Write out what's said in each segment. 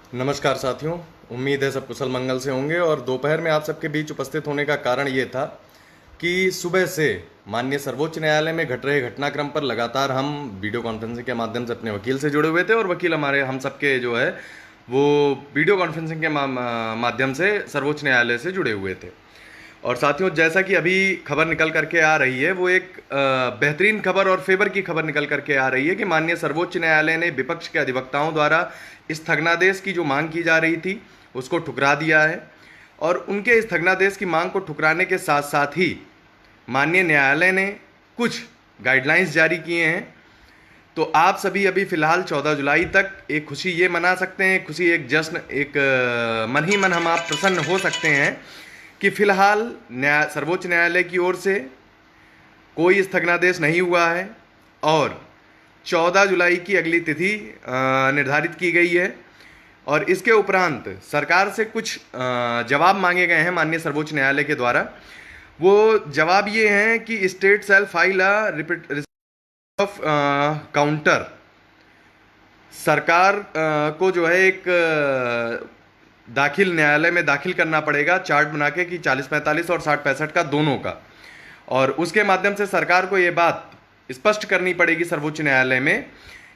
नमस्कार साथियों। उम्मीद है सब कुशल मंगल से होंगे। और दोपहर में आप सबके बीच उपस्थित होने का कारण ये था कि सुबह से माननीय सर्वोच्च न्यायालय में घट रहे घटनाक्रम पर लगातार हम वीडियो कॉन्फ्रेंसिंग के माध्यम से अपने वकील से जुड़े हुए थे, और वकील हमारे हम सबके जो है वो वीडियो कॉन्फ्रेंसिंग के माध्यम से सर्वोच्च न्यायालय से जुड़े हुए थे। और साथियों, जैसा कि अभी खबर निकल करके आ रही है, वो एक बेहतरीन खबर और फेवर की खबर निकल करके आ रही है कि माननीय सर्वोच्च न्यायालय ने विपक्ष के अधिवक्ताओं द्वारा स्थगनादेश की जो मांग की जा रही थी उसको ठुकरा दिया है। और उनके स्थगनादेश की मांग को ठुकराने के साथ साथ ही माननीय न्यायालय ने कुछ गाइडलाइंस जारी किए हैं। तो आप सभी अभी फिलहाल 14 जुलाई तक एक खुशी ये मना सकते हैं, खुशी एक जश्न, एक मन ही मन हम आप प्रसन्न हो सकते हैं कि फिलहाल सर्वोच्च न्यायालय की ओर से कोई स्थगनादेश नहीं हुआ है और 14 जुलाई की अगली तिथि निर्धारित की गई है। और इसके उपरांत सरकार से कुछ जवाब मांगे गए हैं माननीय सर्वोच्च न्यायालय के द्वारा। वो जवाब ये हैं कि state shall file of counter. सरकार को जो है एक दाखिल न्यायालय में दाखिल करना पड़ेगा चार्ट बना के कि 40-45 और 60-65 का दोनों का। और उसके माध्यम से सरकार को ये बात स्पष्ट करनी पड़ेगी सर्वोच्च न्यायालय में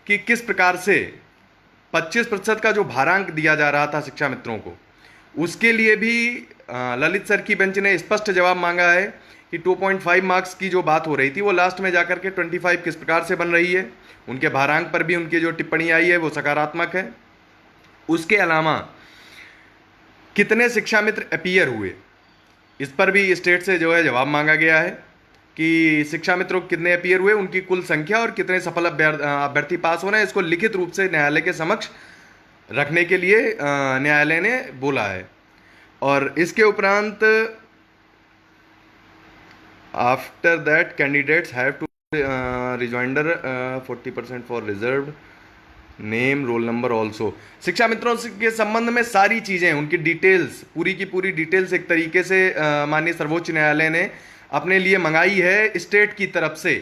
कि किस प्रकार से 25% का जो भारांक दिया जा रहा था शिक्षा मित्रों को, उसके लिए भी ललित सर की बेंच ने स्पष्ट जवाब मांगा है कि 2.5 मार्क्स की जो बात हो रही थी वो लास्ट में जाकर के 25 किस प्रकार से बन रही है। उनके भारांक पर भी उनकी जो टिप्पणी आई है वो सकारात्मक है। उसके अलावा कितने शिक्षा मित्र अपीयर हुए, इस पर भी स्टेट से जो है जवाब मांगा गया है कि शिक्षा मित्रों कितने अपीयर हुए, उनकी कुल संख्या और कितने सफल अभ्यर्थी पास हो रहे हैं, इसको लिखित रूप से न्यायालय के समक्ष रखने के लिए न्यायालय ने बोला है। और इसके उपरांत after that candidates have to rejoinder 40% for reserved name roll number also. शिक्षा मित्रों के संबंध में सारी चीज़ें, उनकी डिटेल्स, पूरी की पूरी डिटेल्स एक तरीके से माननीय सर्वोच्च न्यायालय ने अपने लिए मंगाई है स्टेट की तरफ से।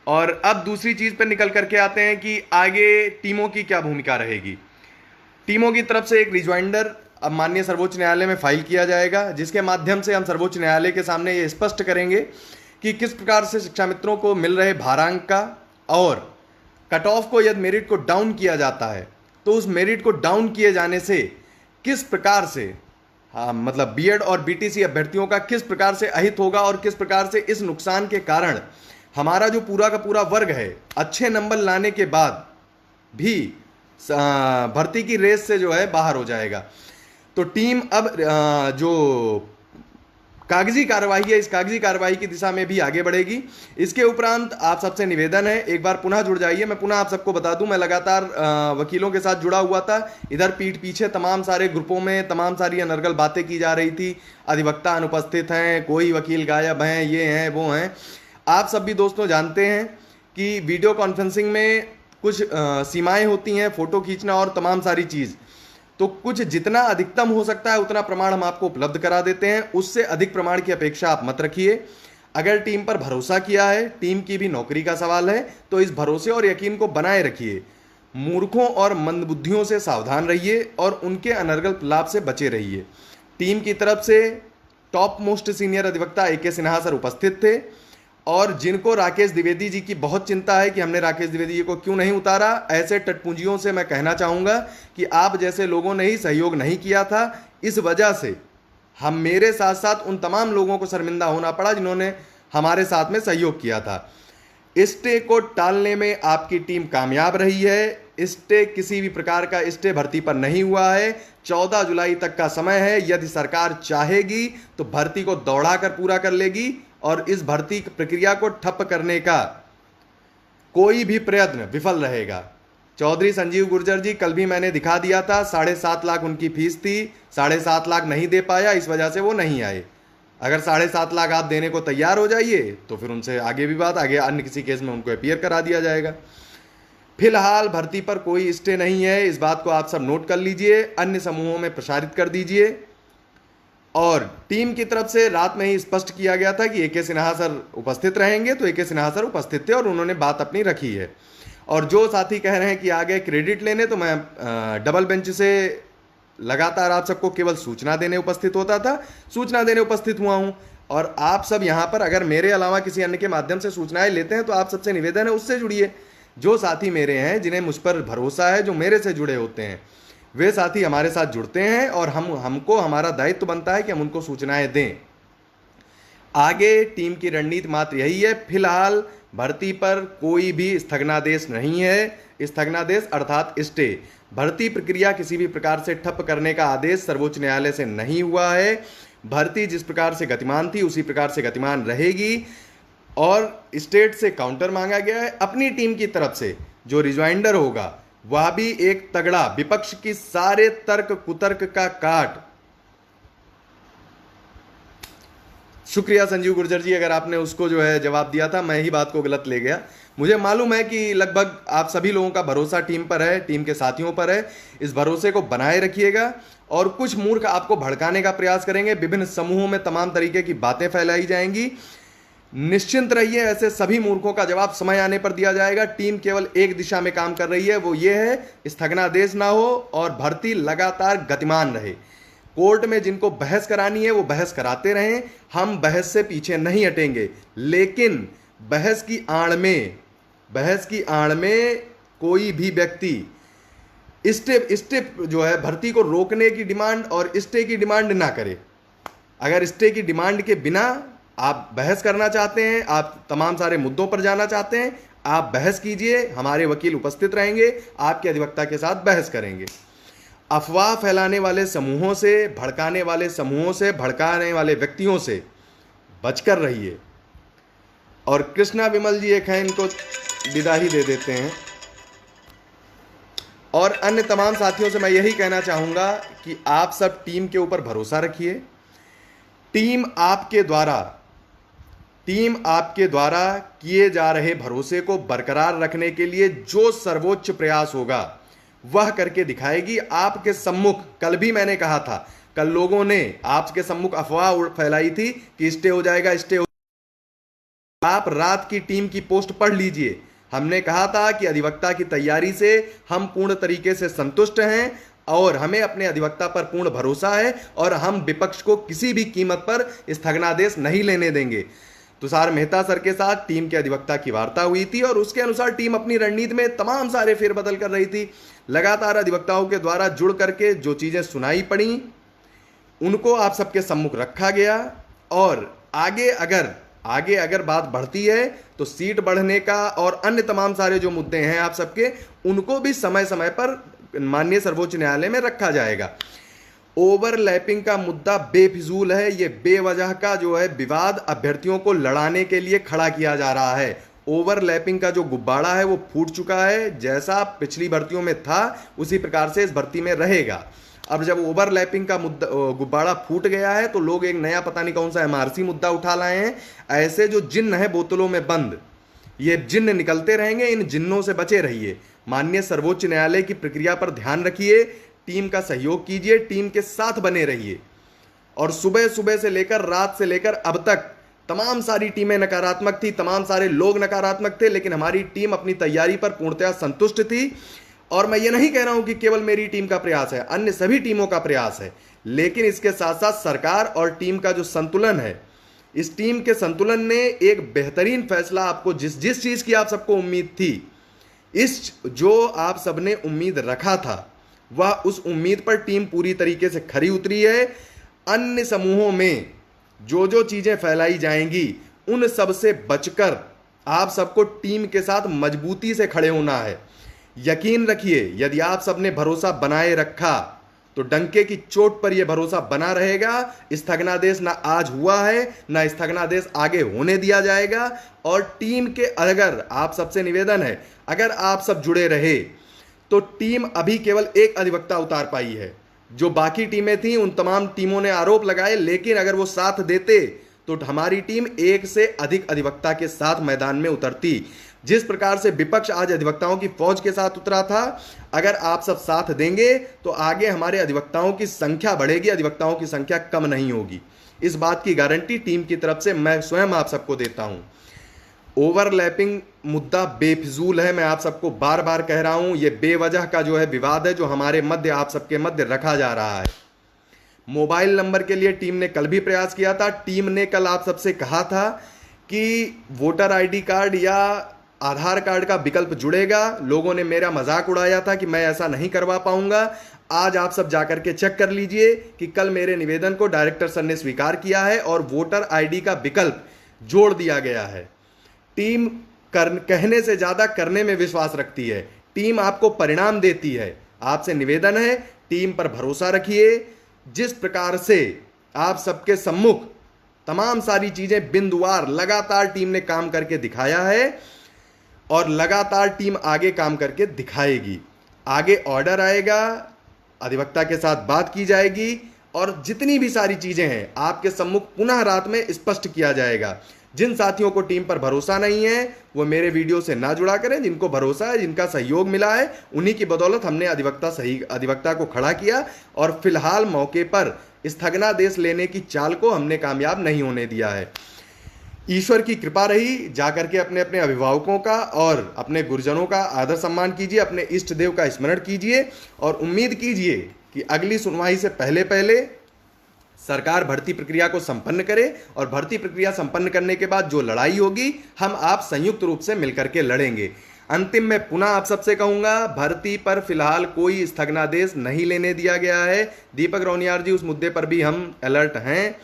और अब दूसरी चीज़ पर निकल करके आते हैं कि आगे टीमों की क्या भूमिका रहेगी। टीमों की तरफ से एक रिजॉइंडर अब माननीय सर्वोच्च न्यायालय में फाइल किया जाएगा, जिसके माध्यम से हम सर्वोच्च न्यायालय के सामने ये स्पष्ट करेंगे कि किस प्रकार से शिक्षा मित्रों को मिल रहे भारांक का, और कट ऑफ को यदि मेरिट को डाउन किया जाता है तो उस मेरिट को डाउन किए जाने से किस प्रकार से मतलब बीएड और बीटीसी अभ्यर्थियों का किस प्रकार से अहित होगा, और किस प्रकार से इस नुकसान के कारण हमारा जो पूरा का पूरा वर्ग है अच्छे नंबर लाने के बाद भी भर्ती की रेस से जो है बाहर हो जाएगा। तो टीम अब जो कागजी कार्रवाई है, इस कागजी कार्रवाई की दिशा में भी आगे बढ़ेगी। इसके उपरांत आप सबसे निवेदन है, एक बार पुनः जुड़ जाइए। मैं पुनः आप सबको बता दूं, मैं लगातार वकीलों के साथ जुड़ा हुआ था। इधर पीठ पीछे तमाम सारे ग्रुपों में तमाम सारी अनर्गल बातें की जा रही थी, अधिवक्ता अनुपस्थित हैं, कोई वकील गायब हैं, ये हैं वो हैं। आप सब भी दोस्तों जानते हैं कि वीडियो कॉन्फ्रेंसिंग में कुछ सीमाएँ होती हैं, फ़ोटो खींचना और तमाम सारी चीज़। तो कुछ जितना अधिकतम हो सकता है उतना प्रमाण हम आपको उपलब्ध करा देते हैं, उससे अधिक प्रमाण की अपेक्षा आप मत रखिए। अगर टीम पर भरोसा किया है, टीम की भी नौकरी का सवाल है, तो इस भरोसे और यकीन को बनाए रखिए। मूर्खों और मंदबुद्धियों से सावधान रहिए और उनके अनर्गल लाभ से बचे रहिए। टीम की तरफ से टॉप मोस्ट सीनियर अधिवक्ता ए के सिन्हा सर उपस्थित थे, और जिनको राकेश द्विवेदी जी की बहुत चिंता है कि हमने राकेश द्विवेदी जी को क्यों नहीं उतारा, ऐसे टटपुंजियों से मैं कहना चाहूँगा कि आप जैसे लोगों ने ही सहयोग नहीं किया था। इस वजह से हम मेरे साथ साथ उन तमाम लोगों को शर्मिंदा होना पड़ा जिन्होंने हमारे साथ में सहयोग किया था। स्टे को टालने में आपकी टीम कामयाब रही है। स्टे किसी भी प्रकार का स्टे भर्ती पर नहीं हुआ है। 14 जुलाई तक का समय है। यदि सरकार चाहेगी तो भर्ती को दौड़ा कर पूरा कर लेगी, और इस भर्ती प्रक्रिया को ठप करने का कोई भी प्रयत्न विफल रहेगा। चौधरी संजीव गुर्जर जी, कल भी मैंने दिखा दिया था, 7.5 लाख उनकी फीस थी, 7.5 लाख नहीं दे पाया, इस वजह से वो नहीं आए। अगर 7.5 लाख आप देने को तैयार हो जाइए तो फिर उनसे आगे भी बात, आगे अन्य किसी केस में उनको अपीयर करा दिया जाएगा। फिलहाल भर्ती पर कोई स्टे नहीं है, इस बात को आप सब नोट कर लीजिए, अन्य समूहों में प्रसारित कर दीजिए। और टीम की तरफ से रात में ही स्पष्ट किया गया था कि ए के सिन्हा सर उपस्थित रहेंगे, तो ए के सिन्हा सर उपस्थित थे और उन्होंने बात अपनी रखी है। और जो साथी कह रहे हैं कि आ गए क्रेडिट लेने, तो मैं डबल बेंच से लगातार आप सबको केवल सूचना देने उपस्थित होता था, सूचना देने उपस्थित हुआ हूं। और आप सब यहां पर अगर मेरे अलावा किसी अन्य के माध्यम से सूचनाएं लेते हैं तो आप सबसे निवेदन है उससे जुड़िए। जो साथी मेरे हैं, जिन्हें मुझ पर भरोसा है, जो मेरे से जुड़े होते हैं, वे साथी हमारे साथ जुड़ते हैं और हमको हमारा दायित्व बनता है कि हम उनको सूचनाएं दें। आगे टीम की रणनीति मात्र यही है, फिलहाल भर्ती पर कोई भी स्थगनादेश नहीं है। स्थगनादेश अर्थात स्टे, भर्ती प्रक्रिया किसी भी प्रकार से ठप करने का आदेश सर्वोच्च न्यायालय से नहीं हुआ है। भर्ती जिस प्रकार से गतिमान थी उसी प्रकार से गतिमान रहेगी। और स्टेट से काउंटर मांगा गया है। अपनी टीम की तरफ से जो रिज्वाइंडर होगा वह भी एक तगड़ा विपक्ष की सारे तर्क कुतर्क का काट। शुक्रिया संजीव गुर्जर जी, अगर आपने उसको जो है जवाब दिया था, मैं ही बात को गलत ले गया। मुझे मालूम है कि लगभग आप सभी लोगों का भरोसा टीम पर है, टीम के साथियों पर है। इस भरोसे को बनाए रखिएगा। और कुछ मूर्ख आपको भड़काने का प्रयास करेंगे, विभिन्न समूहों में तमाम तरीके की बातें फैलाई जाएंगी। निश्चिंत रहिए, ऐसे सभी मूर्खों का जवाब समय आने पर दिया जाएगा। टीम केवल एक दिशा में काम कर रही है, वो ये है स्थगनादेश ना हो और भर्ती लगातार गतिमान रहे। कोर्ट में जिनको बहस करानी है वो बहस कराते रहें, हम बहस से पीछे नहीं हटेंगे। लेकिन बहस की आड़ में कोई भी व्यक्ति स्टे जो है भर्ती को रोकने की डिमांड और स्टे की डिमांड ना करे। अगर स्टे की डिमांड के बिना आप बहस करना चाहते हैं, आप तमाम सारे मुद्दों पर जाना चाहते हैं, आप बहस कीजिए, हमारे वकील उपस्थित रहेंगे, आपके अधिवक्ता के साथ बहस करेंगे। अफवाह फैलाने वाले समूहों से, भड़काने वाले समूहों से, भड़काने वाले व्यक्तियों से बचकर रहिए। और कृष्णा विमल जी एक हैं, इनको विदा ही दे देते हैं। और अन्य तमाम साथियों से मैं यही कहना चाहूंगा कि आप सब टीम के ऊपर भरोसा रखिए। टीम आपके द्वारा किए जा रहे भरोसे को बरकरार रखने के लिए जो सर्वोच्च प्रयास होगा वह करके दिखाएगी। आपके सम्मुख, कल भी मैंने कहा था, कल लोगों ने आपके सम्मुख अफवाह फैलाई थी कि स्टे हो जाएगा, स्टे हो। आप रात की टीम की पोस्ट पढ़ लीजिए। हमने कहा था कि अधिवक्ता की तैयारी से हम पूर्ण तरीके से संतुष्ट हैं और हमें अपने अधिवक्ता पर पूर्ण भरोसा है और हम विपक्ष को किसी भी कीमत पर स्थगनादेश नहीं लेने देंगे। तुषार मेहता सर के साथ टीम के अधिवक्ता की वार्ता हुई थी और उसके अनुसार टीम अपनी रणनीति में तमाम सारे फेरबदल कर रही थी। लगातार अधिवक्ताओं के द्वारा जुड़ करके जो चीजें सुनाई पड़ी उनको आप सबके सम्मुख रखा गया। और आगे अगर बात बढ़ती है तो सीट बढ़ने का और अन्य तमाम सारे जो मुद्दे हैं आप सबके, उनको भी समय समय पर माननीय सर्वोच्च न्यायालय में रखा जाएगा। ओवरलैपिंग का मुद्दा बेफिजूल है। ये बेवजह का जो है विवाद अभ्यर्थियों को लड़ाने के लिए खड़ा किया जा रहा है। ओवरलैपिंग का जो गुब्बारा है वो फूट चुका है। जैसा पिछली भर्तियों में था उसी प्रकार से इस भर्ती में रहेगा। अब जब ओवरलैपिंग का मुद्दा गुब्बारा फूट गया है तो लोग एक नया पता नहीं कौन सा एमआरसी मुद्दा उठा लाए हैं। ऐसे जो जिन्न है बोतलों में बंद, ये जिन्न निकलते रहेंगे, इन जिन्नों से बचे रहिए। माननीय सर्वोच्च न्यायालय की प्रक्रिया पर ध्यान रखिए, टीम का सहयोग कीजिए, टीम के साथ बने रहिए। और सुबह से लेकर रात से लेकर अब तक तमाम सारी टीमें नकारात्मक थी, तमाम सारे लोग नकारात्मक थे, लेकिन हमारी टीम अपनी तैयारी पर पूर्णतया संतुष्ट थी। और मैं ये नहीं कह रहा हूं कि केवल मेरी टीम का प्रयास है, अन्य सभी टीमों का प्रयास है। लेकिन इसके साथ साथ सरकार और टीम का जो संतुलन है, इस टीम के संतुलन ने एक बेहतरीन फैसला आपको जिस चीज की आप सबको उम्मीद थी, जो आप सबने उम्मीद रखा था, वह उस उम्मीद पर टीम पूरी तरीके से खरी उतरी है। अन्य समूहों में जो चीजें फैलाई जाएंगी उन सब से बचकर आप सबको टीम के साथ मजबूती से खड़े होना है। यकीन रखिए, यदि आप सबने भरोसा बनाए रखा तो डंके की चोट पर यह भरोसा बना रहेगा। स्थगनादेश ना आज हुआ है, ना स्थगनादेश आगे होने दिया जाएगा। और टीम के अगर आप सबसे निवेदन है, अगर आप सब जुड़े रहे तो टीम अभी केवल एक अधिवक्ता उतार पाई है। जो बाकी टीमें थीं उन तमाम टीमों ने आरोप लगाए, लेकिन अगर वो साथ देते तो हमारी टीम एक से अधिक अधिवक्ता के साथ मैदान में उतरती। जिस प्रकार से विपक्ष आज अधिवक्ताओं की फौज के साथ उतरा था, अगर आप सब साथ देंगे तो आगे हमारे अधिवक्ताओं की संख्या बढ़ेगी, अधिवक्ताओं की संख्या कम नहीं होगी। इस बात की गारंटी टीम की तरफ से मैं स्वयं आप सबको देता हूं। ओवरलैपिंग मुद्दा बेफिजूल है। मैं आप सबको बार बार कह रहा हूं, यह बेवजह का जो है विवाद है जो हमारे मध्य, आप सबके मध्य रखा जा रहा है। मोबाइल नंबर के लिए टीम ने कल भी प्रयास किया था। टीम ने कल आप सबसे कहा था कि वोटर आईडी कार्ड या आधार कार्ड का विकल्प जुड़ेगा। लोगों ने मेरा मजाक उड़ाया था कि मैं ऐसा नहीं करवा पाऊंगा। आज आप सब जाकर के चेक कर लीजिए कि कल मेरे निवेदन को डायरेक्टर सर ने स्वीकार किया है और वोटर आईडी का विकल्प जोड़ दिया गया है। टीम कहने से ज्यादा करने में विश्वास रखती है। टीम आपको परिणाम देती है। आपसे निवेदन है, टीम पर भरोसा रखिए। जिस प्रकार से आप सबके सम्मुख तमाम सारी चीजें बिंदुवार लगातार टीम ने काम करके दिखाया है और लगातार टीम आगे काम करके दिखाएगी। आगे ऑर्डर आएगा, अधिवक्ता के साथ बात की जाएगी और जितनी भी सारी चीजें हैं आपके सम्मुख पुनः रात में स्पष्ट किया जाएगा। जिन साथियों को टीम पर भरोसा नहीं है वो मेरे वीडियो से ना जुड़ा करें। जिनको भरोसा है, जिनका सहयोग मिला है, उन्हीं की बदौलत हमने अधिवक्ता को खड़ा किया और फिलहाल मौके पर स्थगनादेश लेने की चाल को हमने कामयाब नहीं होने दिया है। ईश्वर की कृपा रही। जाकर के अपने अपने अभिभावकों का और अपने गुरुजनों का आदर सम्मान कीजिए, अपने इष्ट देव का स्मरण कीजिए और उम्मीद कीजिए कि अगली सुनवाई से पहले पहले सरकार भर्ती प्रक्रिया को संपन्न करे और भर्ती प्रक्रिया संपन्न करने के बाद जो लड़ाई होगी हम आप संयुक्त रूप से मिलकर के लड़ेंगे। अंतिम में पुनः आप सबसे कहूंगा, भर्ती पर फिलहाल कोई स्थगनादेश नहीं लेने दिया गया है। दीपक रौनियार जी, उस मुद्दे पर भी हम अलर्ट हैं।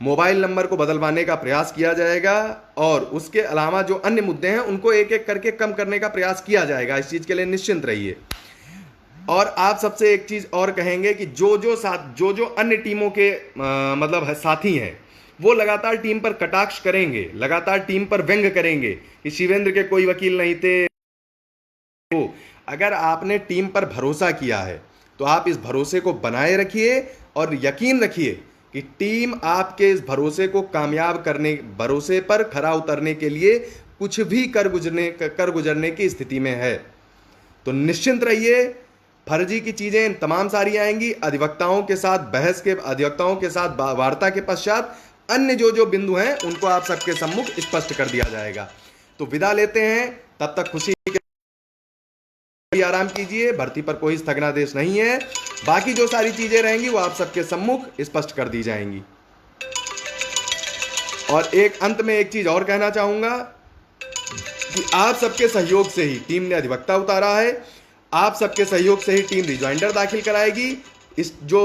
मोबाइल नंबर को बदलवाने का प्रयास किया जाएगा और उसके अलावा जो अन्य मुद्दे हैं उनको एक एक करके कम करने का प्रयास किया जाएगा। इस चीज के लिए निश्चिंत रहिए। और आप सबसे एक चीज और कहेंगे कि जो अन्य टीमों के मतलब साथी हैं वो लगातार टीम पर कटाक्ष करेंगे, लगातार टीम पर व्यंग करेंगे कि शिवेंद्र के कोई वकील नहीं थे। तो अगर आपने टीम पर भरोसा किया है तो आप इस भरोसे को बनाए रखिए और यकीन रखिए कि टीम आपके इस भरोसे को कामयाब करने, भरोसे पर खरा उतरने के लिए कुछ भी कर गुजरने की स्थिति में है। तो निश्चिंत रहिए। फर्जी की चीजें तमाम सारी आएंगी। अधिवक्ताओं के साथ बहस के, अधिवक्ताओं के साथ वार्ता के पश्चात अन्य जो बिंदु हैं उनको आप सबके सम्मुख स्पष्ट कर दिया जाएगा। तो विदा लेते हैं, तब तक खुशी के आराम कीजिए। भर्ती पर कोई स्थगनादेश नहीं है। बाकी जो सारी चीजें रहेंगी वो आप सबके सम्मुख स्पष्ट कर दी जाएंगी। और एक अंत में एक चीज और कहना चाहूंगा कि आप सबके सहयोग से ही टीम ने अधिवक्ता उतारा है। आप सबके सहयोग से ही टीम रिजॉइंडर दाखिल कराएगी। इस जो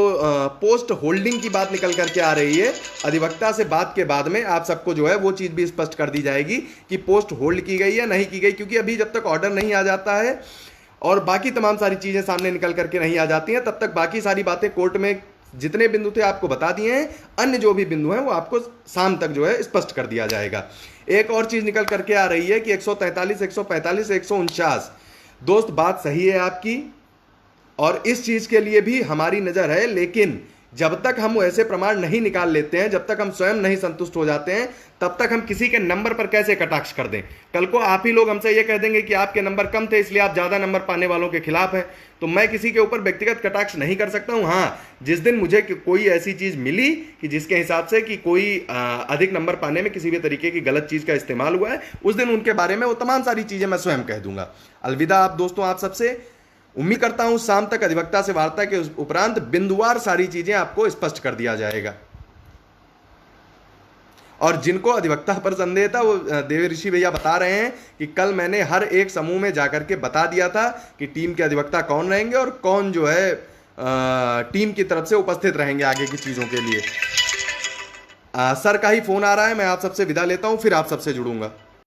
पोस्ट होल्डिंग की बात निकल करके आ रही है, अधिवक्ता से बात के बाद में आप सबको जो है वो चीज भी स्पष्ट कर दी जाएगी कि पोस्ट होल्ड की गई या नहीं की गई, क्योंकि अभी जब तक ऑर्डर नहीं आ जाता है और बाकी तमाम सारी चीजें सामने निकल करके नहीं आ जाती हैं, तब तक बाकी सारी बातें कोर्ट में जितने बिंदु थे आपको बता दिए हैं। अन्य जो भी बिंदु हैं वो आपको शाम तक जो है स्पष्ट कर दिया जाएगा। एक और चीज निकल करके आ रही है कि 143, 145, 149, दोस्त बात सही है आपकी और इस चीज के लिए भी हमारी नजर है, लेकिन जब तक हम ऐसे प्रमाण नहीं निकाल लेते हैं, जब तक हम स्वयं नहीं संतुष्ट हो जाते हैं, तब तक हम किसी के नंबर पर कैसे कटाक्ष कर दें। कल को आप ही लोग हमसे ये कह देंगे कि आपके नंबर कम थे इसलिए आप ज्यादा नंबर पाने वालों के खिलाफ हैं। तो मैं किसी के ऊपर व्यक्तिगत कटाक्ष नहीं कर सकता हूं। हाँ, जिस दिन मुझे कोई ऐसी चीज मिली कि जिसके हिसाब से कि कोई अधिक नंबर पाने में किसी भी तरीके की गलत चीज का इस्तेमाल हुआ है, उस दिन उनके बारे में वो तमाम सारी चीजें मैं स्वयं कह दूंगा। अलविदा आप दोस्तों, आप सबसे उम्मीद करता हूं शाम तक अधिवक्ता से वार्ता के उपरांत बिंदुवार सारी चीजें आपको स्पष्ट कर दिया जाएगा। और जिनको अधिवक्ता पर संदेह था वो देव ऋषि भैया बता रहे हैं कि कल मैंने हर एक समूह में जाकर के बता दिया था कि टीम के अधिवक्ता कौन रहेंगे और कौन जो है टीम की तरफ से उपस्थित रहेंगे आगे की चीजों के लिए। सर का ही फोन आ रहा है, मैं आप सबसे विदा लेता हूं, फिर आप सबसे जुड़ूंगा।